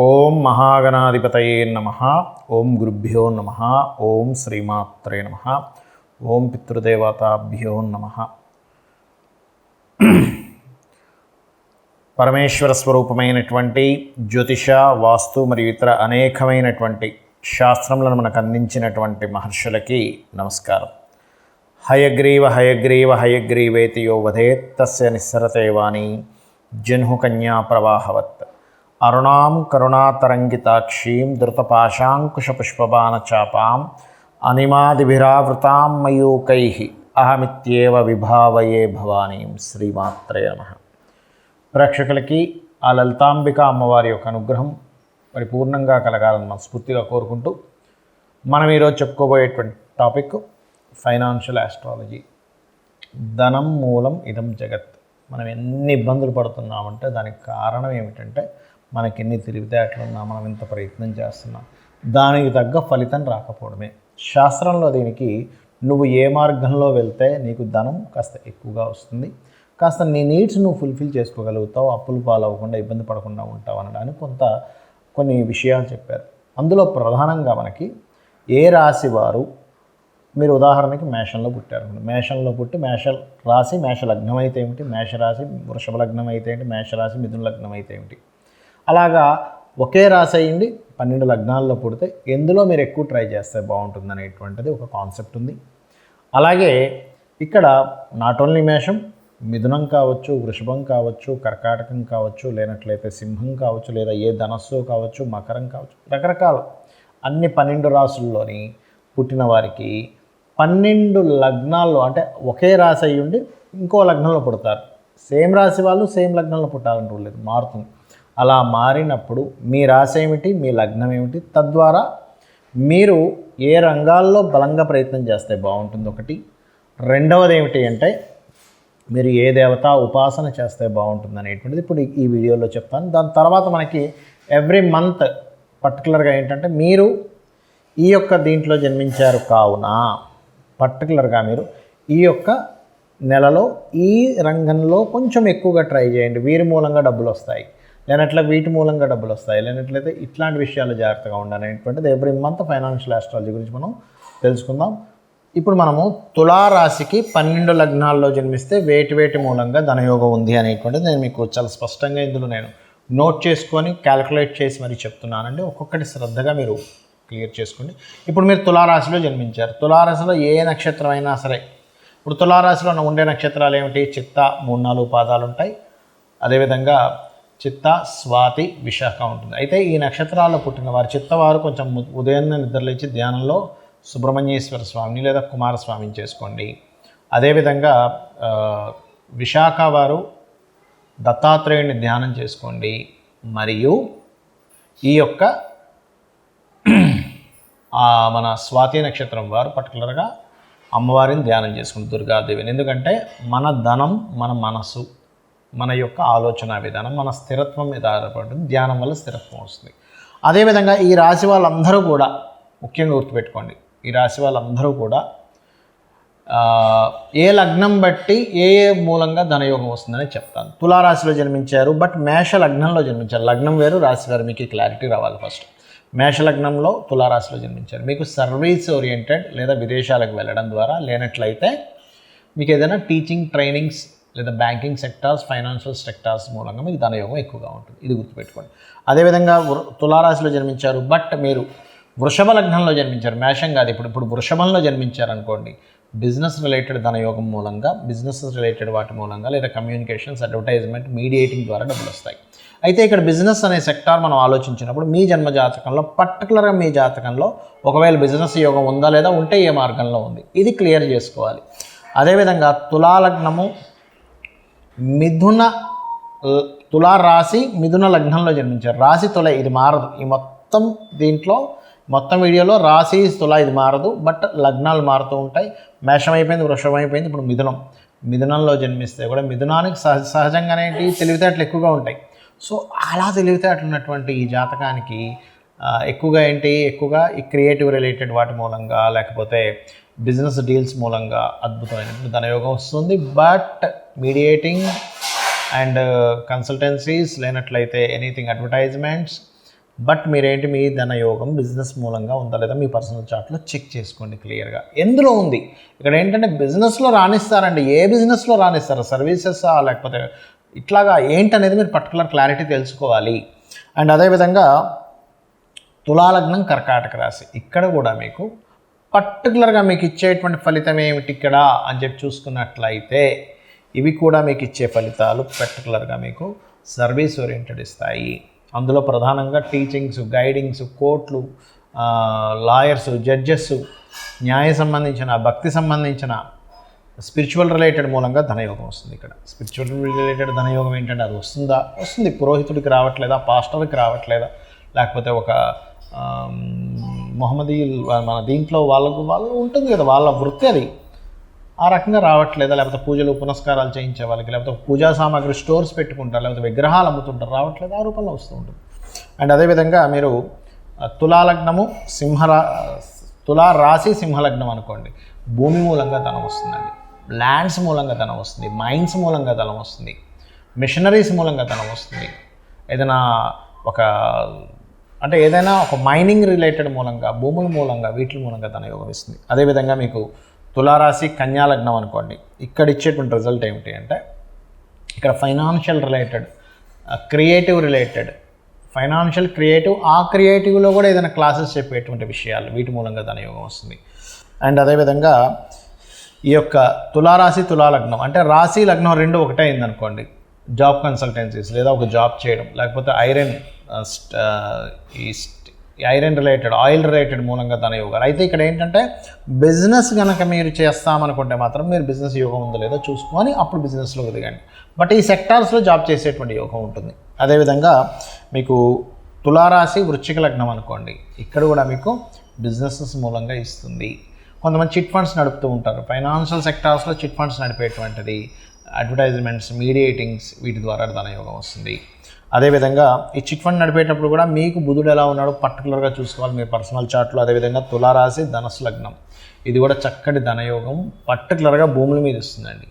ఓం మహాగణాధిపతయే నమః. ఓం గురుభ్యో నమః. ఓం శ్రీమాత్రే నమః. ఓం పితృదేవతాభ్యో నమః. పరమేశ్వర స్వరూపమైనటువంటి జ్యోతిష, వాస్తు మరియు ఇతర అనేకమైనటువంటి శాస్త్రములను మనకు అందించినటువంటి మహర్షులకి నమస్కారం. హయగ్రీవ హయగ్రీవ హయగ్రీవేతి యో వదేత్ తస్య నిస్సరతే వాణి జన్హు కన్యా ప్రవాహవత్. అరుణాం కరుణాతరంగితాక్షీం ధృతపాశాంకుశపుష్పబాణచాపాం అనిమాదిభిరావృతాం మయూకైః అహమిత్యేవ విభావయే భవానీం. శ్రీమాత్రే నమః. ప్రేక్షకులకి ఆ లలితాంబిక అమ్మవారి యొక్క అనుగ్రహం పరిపూర్ణంగా కలగాలని మనస్ఫూర్తిగా కోరుకుంటూ మనం ఈరోజు చెప్పుకోబోయేటువంటి టాపిక్ ఫైనాన్షియల్ ఆస్ట్రాలజీ. ధనం మూలం ఇదం జగత్. మనం ఎన్ని ఇబ్బందులు పడుతున్నామంటే దానికి కారణం ఏమిటంటే మనకి ఎన్ని తెలివితేటలున్నా, మనం ఎంత ప్రయత్నం చేస్తున్నాం, దానికి తగ్గ ఫలితం రాకపోవడమే. శాస్త్రంలో దీనికి నువ్వు ఏ మార్గంలో వెళ్తే నీకు ధనం కాస్త ఎక్కువగా వస్తుంది, కాస్త నీ నీడ్స్ నువ్వు ఫుల్ఫిల్ చేసుకోగలుగుతావు, అప్పులు పాలవ్వకుండా ఇబ్బంది పడకుండా ఉంటావు అనడానికి కొన్ని విషయాలు చెప్పారు. అందులో ప్రధానంగా మనకి ఏ రాశి వారు, మీరు ఉదాహరణకి మేషంలో పుట్టారు, మేషంలో పుట్టి మేష రాశి మేష లగ్నం అయితే ఏమిటి, మేషరాశి వృషభ లగ్నం అయితే ఏంటి, మేషరాశి మిథున లగ్నం అయితే ఏమిటి, అలాగా ఒకే రాశి అయ్యింది 12 లగ్నాల్లో పుడితే ఎందులో మీరు ఎక్కువ ట్రై చేస్తే బాగుంటుంది అనేటువంటిది ఒక కాన్సెప్ట్ ఉంది. అలాగే ఇక్కడ నాట్ ఓన్లీ మేషం, మిథునం కావచ్చు, వృషభం కావచ్చు, కర్కాటకం కావచ్చు, లేనట్లయితే సింహం కావచ్చు, లేదా ఏ ధనస్సు కావచ్చు, మకరం కావచ్చు, రకరకాల అన్ని 12 రాశుల్లోని పుట్టిన వారికి 12 లగ్నాల్లో, అంటే ఒకే రాశి అయ్యి ఉండి ఇంకో లగ్నంలో పుడతారు. సేమ్ రాశి వాళ్ళు సేమ్ లగ్నంలో పుట్టాలంటూ లేదు, మారుతుంది. అలా మారినప్పుడు మీ రాశి ఏమిటి, మీ లగ్నం ఏమిటి, తద్వారా మీరు ఏ రంగాల్లో బలంగా ప్రయత్నం చేస్తే బాగుంటుంది ఒకటి. రెండవది ఏమిటి అంటే మీరు ఏ దేవత ఉపాసన చేస్తే బాగుంటుంది అనేటువంటిది ఇప్పుడు ఈ వీడియోలో చెప్తాను. దాని తర్వాత మనకి ఎవ్రీ మంత్ పర్టికులర్గా ఏంటంటే మీరు ఈ యొక్క దీంట్లో జన్మించారు కావున పర్టికులర్గా మీరు ఈ యొక్క నెలలో ఈ రంగంలో కొంచెం ఎక్కువగా ట్రై చేయండి. వీరి మూలంగా డబ్బులు వస్తాయి, లేనట్లే వీటి మూలంగా డబ్బులు వస్తాయి, లేనట్లయితే ఇట్లాంటి విషయాలు జాగ్రత్తగా ఉండాలనేటువంటిది ఎవ్రీ మంత్ ఫైనాన్షియల్ ఆస్ట్రాలజీ గురించి మనం తెలుసుకుందాం. ఇప్పుడు మనము తులారాశికి 12 లగ్నాల్లో జన్మిస్తే వేటి మూలంగా ధనయోగం ఉంది అనేటువంటిది నేను మీకు చాలా స్పష్టంగా ఇందులో నేను నోట్ చేసుకొని క్యాలిక్యులేట్ చేసి మరి చెప్తున్నానండి. ఒక్కొక్కటి శ్రద్ధగా మీరు క్లియర్ చేసుకోండి. ఇప్పుడు మీరు తులారాశిలో జన్మించారు. తులారాశిలో ఏ నక్షత్రం అయినా సరే, ఇప్పుడు తులారాశిలో ఉండే నక్షత్రాలు ఏమిటి, చిత్త 3-4 పాదాలు ఉంటాయి. అదేవిధంగా చిత్త, స్వాతి, విశాఖ ఉంటుంది. అయితే ఈ నక్షత్రాల్లో పుట్టిన వారు, చిత్తవారు కొంచెం ఉదయాన్నే నిద్రలేచి ధ్యానంలో సుబ్రహ్మణ్యేశ్వర స్వామిని లేదా కుమారస్వామిని చేసుకోండి. అదేవిధంగా విశాఖ వారు దత్తాత్రేయుని ధ్యానం చేసుకోండి. మరియు ఈ యొక్క మన స్వాతి నక్షత్రం వారు పర్టికులర్గా అమ్మవారిని ధ్యానం చేసుకోండి, దుర్గాదేవిని. ఎందుకంటే మన ధనం మన మనసు, మన యొక్క ఆలోచన విధానం, మన స్థిరత్వం మీద ఆధారపడుతుంది. ధ్యానం వల్ల స్థిరత్వం వస్తుంది. అదేవిధంగా ఈ రాశి వాళ్ళందరూ కూడా ముఖ్యంగా గుర్తుపెట్టుకోండి, ఈ రాశి వాళ్ళందరూ కూడా ఏ లగ్నం బట్టి ఏ మూలంగా ధనయోగం వస్తుందని చెప్తాను. తులారాశిలో జన్మించారు, బట్ మేష లగ్నంలో జన్మించారు. లగ్నం వేరు, రాశి వేరు, మీకు క్లారిటీ రావాలి. ఫస్ట్ మేషలగ్నంలో తులారాశిలో జన్మించారు. మీకు సర్వీస్ ఓరియంటెడ్ లేదా విదేశాలకు వెళ్ళడం ద్వారా, లేనట్లయితే మీకు ఏదైనా టీచింగ్ ట్రైనింగ్స్ లేదా బ్యాంకింగ్ సెక్టార్స్, ఫైనాన్షియల్ సెక్టార్స్ మూలంగా మీకు ధనయోగం ఎక్కువగా ఉంటుంది. ఇది గుర్తుపెట్టుకోండి. అదేవిధంగా తులారాశిలో జన్మించారు, బట్ మీరు వృషభ లగ్నంలో జన్మించారు, మేషం కాదు. ఇప్పుడు వృషభంలో జన్మించారనుకోండి, బిజినెస్ రిలేటెడ్ ధనయోగం మూలంగా, బిజినెస్ రిలేటెడ్ వాటి మూలంగా, లేదా కమ్యూనికేషన్స్, అడ్వర్టైజ్మెంట్, మీడియేటింగ్ ద్వారా డబ్బులు వస్తాయి. అయితే ఇక్కడ బిజినెస్ అనే సెక్టార్ మనం ఆలోచించినప్పుడు మీ జన్మ జాతకంలో పర్టికులర్గా మీ జాతకంలో ఒకవేళ బిజినెస్ యోగం ఉందా లేదా, ఉంటే ఏ మార్గంలో ఉంది, ఇది క్లియర్ చేసుకోవాలి. అదేవిధంగా తులాలగ్నము తులారాశి మిథున లగ్నంలో జన్మించారు. రాశి తుల ఇది మారదు. ఈ మొత్తం వీడియోలో రాశి తుల ఇది మారదు, బట్ లగ్నాలు మారుతూ ఉంటాయి. మేషం అయిపోయింది, వృషభం అయిపోయింది, ఇప్పుడు మిథునంలో జన్మిస్తే కూడా మిథునానికి సహజంగానే తెలివితేటలు ఎక్కువగా ఉంటాయి. సో అలా తెలివితేటలు ఉన్నటువంటి ఈ జాతకానికి ఎక్కువగా ఈ క్రియేటివ్ రిలేటెడ్ వాటి మూలంగా, లేకపోతే బిజినెస్ డీల్స్ మూలంగా అద్భుతమైన ధనయోగం వస్తుంది. బట్ మీడియేటింగ్ అండ్ కన్సల్టెన్సీస్, లేనట్లయితే ఎనీథింగ్ అడ్వర్టైజ్మెంట్స్, బట్ మీరేంటి మీ ధనయోగం బిజినెస్ మూలంగా ఉందా లేదా మీ పర్సనల్ చార్ట్లో చెక్ చేసుకోండి క్లియర్గా. ఎందులో ఉంది ఇక్కడ ఏంటంటే బిజినెస్లో రాణిస్తారండి. ఏ బిజినెస్లో రాణిస్తారు, సర్వీసెసా లేకపోతే ఇట్లాగా ఏంటనేది మీరు పర్టికులర్ క్లారిటీ తెలుసుకోవాలి. అండ్ అదేవిధంగా తులాలగ్నం కర్కాటక రాశి, ఇక్కడ కూడా మీకు పర్టికులర్గా మీకు ఇచ్చేటువంటి ఫలితం ఏమిటి ఇక్కడ అని చెప్పి చూసుకున్నట్లయితే ఇవి కూడా మీకు ఇచ్చే ఫలితాలు పర్టికులర్గా మీకు సర్వీస్ ఓరియంటెడ్ ఇస్తాయి. అందులో ప్రధానంగా టీచింగ్స్, గైడింగ్స్, కోర్టులు, లాయర్స్, జడ్జెస్, న్యాయ సంబంధించిన, భక్తి సంబంధించిన, స్పిరిచువల్ రిలేటెడ్ మూలంగా ధనయోగం వస్తుంది. ఇక్కడ స్పిరిచువల్ రిలేటెడ్ ధనయోగం ఏంటంటే అది వస్తుంది. పురోహితుడికి రావట్లేదా, పాస్టర్కి రావట్లేదా, లేకపోతే ఒక మొహమ్మదీ మన దీంట్లో వాళ్ళు ఉంటుంది కదా, వాళ్ళ వృత్తి అది, ఆ రకంగా రావట్లేదా, లేకపోతే పూజలు పునస్కారాలు చేయించే వాళ్ళకి, లేకపోతే పూజా సామాగ్రి స్టోర్స్ పెట్టుకుంటారు, లేకపోతే విగ్రహాలు అమ్ముతుంటారు, రావట్లేదు, ఆ రూపంలో వస్తూ ఉంటుంది. అండ్ అదేవిధంగా మీరు తులాలగ్నము తులా రాశి సింహలగ్నం అనుకోండి, భూమి మూలంగా ధనం వస్తుందండి, ల్యాండ్స్ మూలంగా ధనం వస్తుంది, మైన్స్ మూలంగా ధనం వస్తుంది, మిషనరీస్ మూలంగా ధనం వస్తుంది, ఏదైనా ఒక మైనింగ్ రిలేటెడ్ మూలంగా, భూముల మూలంగా, వీటి మూలంగా ధనయోగం ఇస్తుంది. అదేవిధంగా మీకు తులారాశి కన్యాలగ్నం అనుకోండి, ఇక్కడ ఇచ్చేటువంటి రిజల్ట్ ఏమిటి అంటే ఇక్కడ financial related, creative related, financial creative, ఆ క్రియేటివ్లో కూడా ఏదైనా క్లాసెస్ చెప్పేటువంటి విషయాలు, వీటి మూలంగా ధనయోగం వస్తుంది. అండ్ అదేవిధంగా ఈ యొక్క తులారాశి తులాలగ్నం అంటే రాశి లగ్నం రెండు ఒకటే అయిందనుకోండి, జాబ్ కన్సల్టెన్సీస్ లేదా ఒక జాబ్ చేయడం, లేకపోతే ఐరన్ రిలేటెడ్, ఆయిల్ రిలేటెడ్ మూలంగా ధనయోగాలు. అయితే ఇక్కడ ఏంటంటే బిజినెస్ కనుక మీరు చేస్తామనుకుంటే మాత్రం మీరు బిజినెస్ యోగం ఉందో లేదో చూసుకొని అప్పుడు బిజినెస్లోకి దిగండి. బట్ ఈ సెక్టార్స్లో జాబ్ చేసేటువంటి యోగం ఉంటుంది. అదేవిధంగా మీకు తులారాశి వృశ్చిక లగ్నం అనుకోండి, ఇక్కడ కూడా మీకు బిజినెసెస్ మూలంగా ఇస్తుంది. కొంతమంది చిట్ ఫండ్స్ నడుపుతూ ఉంటారు, ఫైనాన్షియల్ సెక్టార్స్లో చిట్ ఫండ్స్ నడిపేటువంటిది, అడ్వర్టైజ్మెంట్స్, మీడియేటింగ్స్, వీటి ద్వారా ధనయోగం వస్తుంది. అదేవిధంగా ఈ చిట్ ఫండ్ నడిపేటప్పుడు కూడా మీకు బుధుడు ఎలా ఉన్నాడో పర్టికులర్గా చూసుకోవాలి మీ పర్సనల్ చార్ట్లో. అదేవిధంగా తులారాశి ధనస్సు లగ్నం, ఇది కూడా చక్కటి ధనయోగం పర్టికులర్గా భూముల మీద ఇస్తుందండి.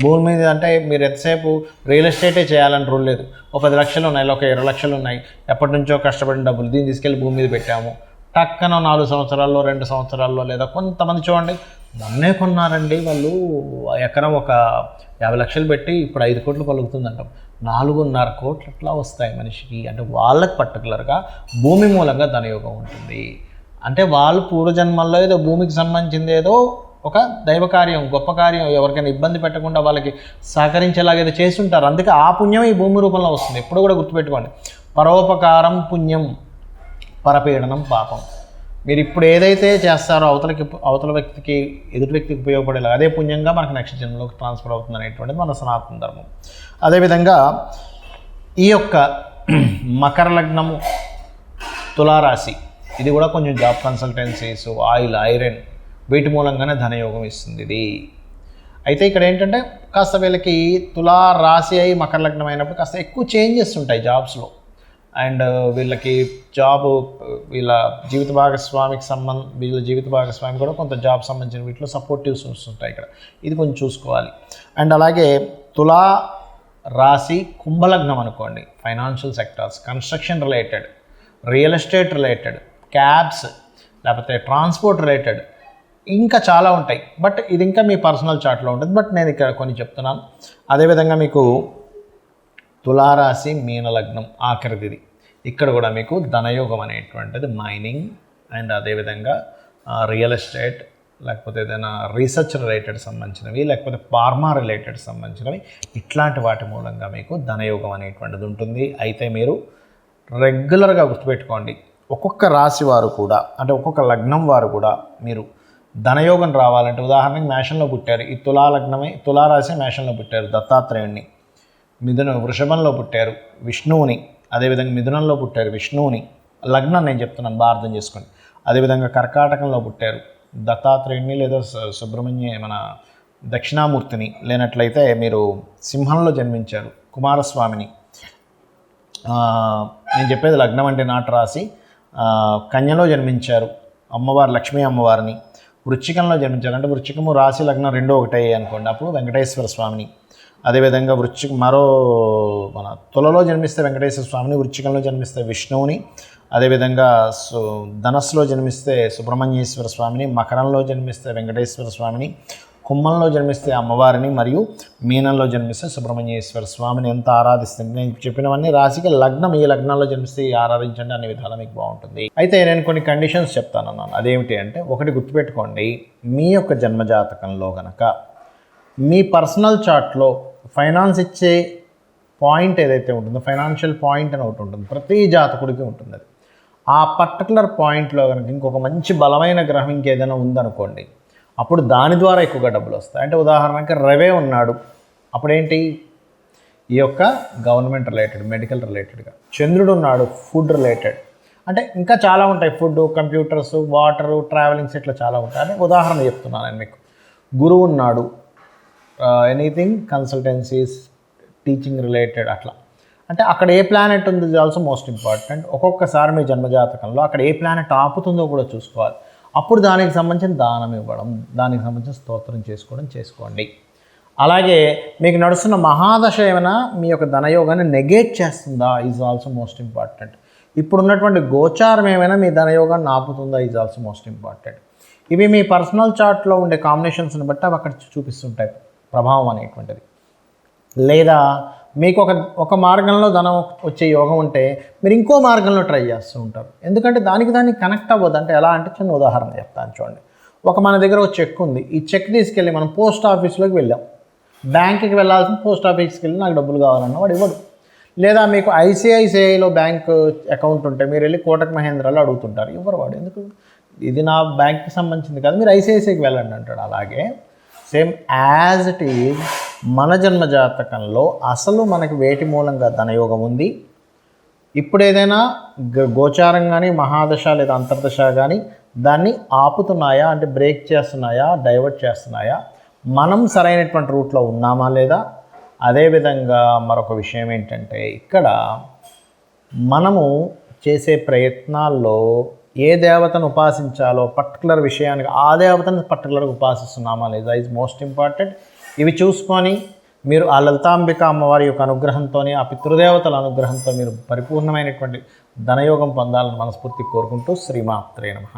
భూమి మీద అంటే మీరు ఎంతసేపు రియల్ ఎస్టేటే చేయాలని రూల్ లేదు. ఒక 10 లక్షలు ఉన్నాయి, ఒక 20 లక్షలు ఉన్నాయి, ఎప్పటి నుంచో కష్టపడిన డబ్బులు, దీన్ని తీసుకెళ్ళి భూమి మీద పెట్టాము, టక్కన 4 సంవత్సరాల్లో 2 సంవత్సరాల్లో, లేదా కొంతమంది చూడండి నన్నే కొన్నారండి వాళ్ళు, ఎకరం ఒక 50 లక్షలు పెట్టి ఇప్పుడు 5 కోట్లు పలుకుతుందంటాం, 4.5 కోట్లు ఎట్లా వస్తాయి మనిషికి అంటే వాళ్ళకి పర్టికులర్గా భూమి మూలంగా ధనయోగం ఉంటుంది. అంటే వాళ్ళు పూర్వజన్మల్లో ఏదో భూమికి సంబంధించింది ఏదో ఒక దైవ కార్యం, గొప్ప కార్యం, ఎవరికైనా ఇబ్బంది పెట్టకుండా వాళ్ళకి సహకరించేలాగేదో చేస్తుంటారు. అందుకే ఆ పుణ్యం ఈ భూమి రూపంలో వస్తుంది. ఎప్పుడు కూడా గుర్తుపెట్టుకోండి, పరోపకారం పుణ్యం, పరపీడనం పాపం. మీరు ఇప్పుడు ఏదైతే చేస్తారో అవతల వ్యక్తికి, ఎదుటి వ్యక్తికి ఉపయోగపడేలా అదే పుణ్యంగా మనకు నెక్స్ట్ జన్మలోకి ట్రాన్స్ఫర్ అవుతుంది అనేటువంటిది మన సనాతన ధర్మం. అదేవిధంగా ఈ యొక్క మకర లగ్నము తులారాశి, ఇది కూడా కొంచెం జాబ్ కన్సల్టెన్సీస్, ఆయిల్, ఐరన్, వీటి మూలంగానే ధనయోగం ఇస్తుంది ఇది. అయితే ఇక్కడ ఏంటంటే కాస్త వీళ్ళకి తులారాశి అయి మకర లగ్నం అయినప్పుడు కాస్త ఎక్కువ చేంజెస్ ఉంటాయి జాబ్స్లో. అండ్ వీళ్ళకి వీళ్ళ జీవిత భాగస్వామి కూడా కొంత జాబ్ సంబంధించిన వీటిలో సపోర్టివ్స్ ఉంటాయి ఇక్కడ, ఇది కొంచెం చూసుకోవాలి. అండ్ అలాగే తులా రాశి కుంభలగ్నం అనుకోండి, financial sectors, construction related, real estate related, cabs, లేకపోతే ట్రాన్స్పోర్ట్ రిలేటెడ్, ఇంకా చాలా ఉంటాయి. బట్ ఇది ఇంకా మీ పర్సనల్ చార్ట్లో ఉంటుంది, బట్ నేను ఇక్కడ కొన్ని చెప్తున్నాను. అదేవిధంగా మీకు తులారాశి మీనలగ్నం ఆఖరిది, ఇక్కడ కూడా మీకు ధనయోగం అనేటువంటిది మైనింగ్ అండ్ అదేవిధంగా రియల్ ఎస్టేట్, లేకపోతే ఏదైనా రీసెర్చ్ రిలేటెడ్ సంబంధించినవి, లేకపోతే ఫార్మా రిలేటెడ్ సంబంధించినవి, ఇట్లాంటి వాటి మూలంగా మీకు ధనయోగం అనేటువంటిది ఉంటుంది. అయితే మీరు రెగ్యులర్గా గుర్తుపెట్టుకోండి, ఒక్కొక్క రాశి వారు కూడా అంటే ఒక్కొక్క లగ్నం వారు కూడా మీరు ధనయోగం రావాలంటే, ఉదాహరణకి మేషంలో పుట్టారు, ఈ తులారాశి మేషంలో పుట్టారు, దత్తాత్రేయుణ్ణి, వృషభంలో పుట్టారు విష్ణువుని, అదేవిధంగా మిథునంలో పుట్టారు విష్ణువుని, లగ్నం నేను చెప్తున్నాను బాగా అర్థం చేసుకోండి. అదేవిధంగా కర్కాటకంలో పుట్టారు దత్తాత్రేయుణ్ణి లేదా మన దక్షిణామూర్తిని, లేనట్లయితే మీరు సింహంలో జన్మించారు కుమారస్వామిని, నేను చెప్పేది లగ్నం అంటే నాటు రాశి, కన్యలో జన్మించారు అమ్మవారు లక్ష్మీ అమ్మవారిని, వృశ్చికంలో జన్మించారు అంటే వృశ్చికము రాశి లగ్నం రెండో ఒకటే అనుకోండి, అప్పుడు వెంకటేశ్వర స్వామిని, అదేవిధంగా మన తులలో జన్మిస్తే వెంకటేశ్వర స్వామిని, వృశ్చికంలో జన్మిస్తే విష్ణువుని, అదేవిధంగా ధనస్సులో జన్మిస్తే సుబ్రహ్మణ్యేశ్వర స్వామిని, మకరంలో జన్మిస్తే వెంకటేశ్వర స్వామిని, కుంభంలో జన్మిస్తే అమ్మవారిని, మరియు మీనంలో జన్మిస్తే సుబ్రహ్మణ్యేశ్వర స్వామిని ఎంత ఆరాధిస్తుంది. నేను చెప్పినవన్నీ రాశికి లగ్నం, ఈ లగ్నాల్లో జన్మిస్తే ఆరాధించండి, అనే విధాలు మీకు బాగుంటుంది. అయితే నేను కొన్ని కండిషన్స్ చెప్తానన్నాను. అదేమిటి అంటే, ఒకటి గుర్తుపెట్టుకోండి, మీ యొక్క జన్మజాతకంలో కనుక మీ పర్సనల్ చార్ట్లో ఫైనాన్స్ ఇచ్చే పాయింట్ ఏదైతే ఉంటుందో, ఫైనాన్షియల్ పాయింట్ అని ఒకటి ఉంటుంది, ప్రతి జాతకుడికి ఉంటుంది. అది ఆ పర్టికులర్ పాయింట్లో కనుక ఇంకొక మంచి బలమైన గ్రహం ఇంకేదైనా ఉందనుకోండి, అప్పుడు దాని ద్వారా ఎక్కువగా డబ్బులు వస్తాయి. అంటే ఉదాహరణకి రవే ఉన్నాడు, అప్పుడేంటి, ఈ యొక్క గవర్నమెంట్ రిలేటెడ్, మెడికల్ రిలేటెడ్గా. చంద్రుడు ఉన్నాడు, ఫుడ్ రిలేటెడ్. అంటే ఇంకా చాలా ఉంటాయి, ఫుడ్, కంప్యూటర్స్, వాటరు, ట్రావెలింగ్స్, ఇట్లా చాలా ఉంటాయి. అంటే ఉదాహరణ చెప్తున్నాను నేను మీకు. గురువు ఉన్నాడు, ఎనీథింగ్ కన్సల్టెన్సీస్, టీచింగ్ రిలేటెడ్, అట్లా. అంటే అక్కడ ఏ ప్లానెట్ ఉంది ఇస్ ఆల్సో మోస్ట్ ఇంపార్టెంట్. ఒక్కొక్కసారి మీ జన్మజాతకంలో అక్కడ ఏ ప్లానెట్ ఆపుతుందో కూడా చూసుకోవాలి. అప్పుడు దానికి సంబంధించిన దానం ఇవ్వడం, దానికి సంబంధించిన స్తోత్రం చేసుకోండి. అలాగే మీకు నడుస్తున్న మహాదశ ఏమైనా మీ యొక్క ధనయోగాన్ని నెగేట్ చేస్తుందా ఈజ్ ఆల్సో మోస్ట్ ఇంపార్టెంట్. ఇప్పుడున్నటువంటి గోచారం ఏమైనా మీ ధనయోగాన్ని ఆపుతుందా ఈజ్ ఆల్సో మోస్ట్ ఇంపార్టెంట్. ఇవి మీ పర్సనల్ చార్ట్లో ఉండే కాంబినేషన్స్ని బట్టి అవి అక్కడ చూపిస్తుంటాయి ప్రభావం అనేటువంటిది. లేదా మీకు ఒక మార్గంలో ధనం వచ్చే యోగం ఉంటే మీరు ఇంకో మార్గంలో ట్రై చేస్తూ ఉంటారు. ఎందుకంటే దానికి కనెక్ట్ అవ్వదు. అంటే ఎలా అంటే, చిన్న ఉదాహరణ చెప్తాను చూడండి. మన దగ్గర ఒక చెక్ ఉంది, ఈ చెక్ తీసుకెళ్ళి మనం పోస్ట్ ఆఫీస్లోకి వెళ్ళాం, బ్యాంక్కి వెళ్ళాల్సిన పోస్ట్ ఆఫీస్కి వెళ్ళి నాకు డబ్బులు కావాలన్నా వాడు ఇవ్వడు. లేదా మీకు ఐసిఐసిఐలో బ్యాంక్ అకౌంట్ ఉంటే మీరు వెళ్ళి కోటక్ మహేంద్రలో అడుగుతుంటారు, ఇవ్వరు వాడు. ఎందుకు, ఇది నా బ్యాంక్కి సంబంధించింది కాదు, మీరు ఐసిఐసిఐకి వెళ్ళండి అంటాడు. అలాగే సేమ్ యాజ్ ఇట్ ఈజ్ మన జన్మ జాతకంలో అసలు మనకి వేటి మూలంగా ధనయోగం ఉంది. ఇప్పుడు ఏదైనా గోచారం కానీ, మహాదశ లేదా అంతర్దశ కానీ దాన్ని ఆపుతున్నాయా, అంటే బ్రేక్ చేస్తున్నాయా, డైవర్ట్ చేస్తున్నాయా, మనం సరైనటువంటి రూట్లో ఉన్నామా లేదా. అదేవిధంగా మరొక విషయం ఏంటంటే, ఇక్కడ మనము చేసే ప్రయత్నాల్లో ఏ దేవతను ఉపాసించాలో పర్టికులర్ విషయానికి ఆ దేవతను పర్టికులర్గా ఉపాసిస్తున్నామా లేదా ఈజ్ మోస్ట్ ఇంపార్టెంట్. ఇవి చూసుకొని మీరు ఆ లలితాంబిక అమ్మవారి యొక్క అనుగ్రహంతో, ఆ పితృదేవతల అనుగ్రహంతో మీరు పరిపూర్ణమైనటువంటి ధనయోగం పొందాలని మనస్ఫూర్తి కోరుకుంటూ శ్రీమాత్రే నమః.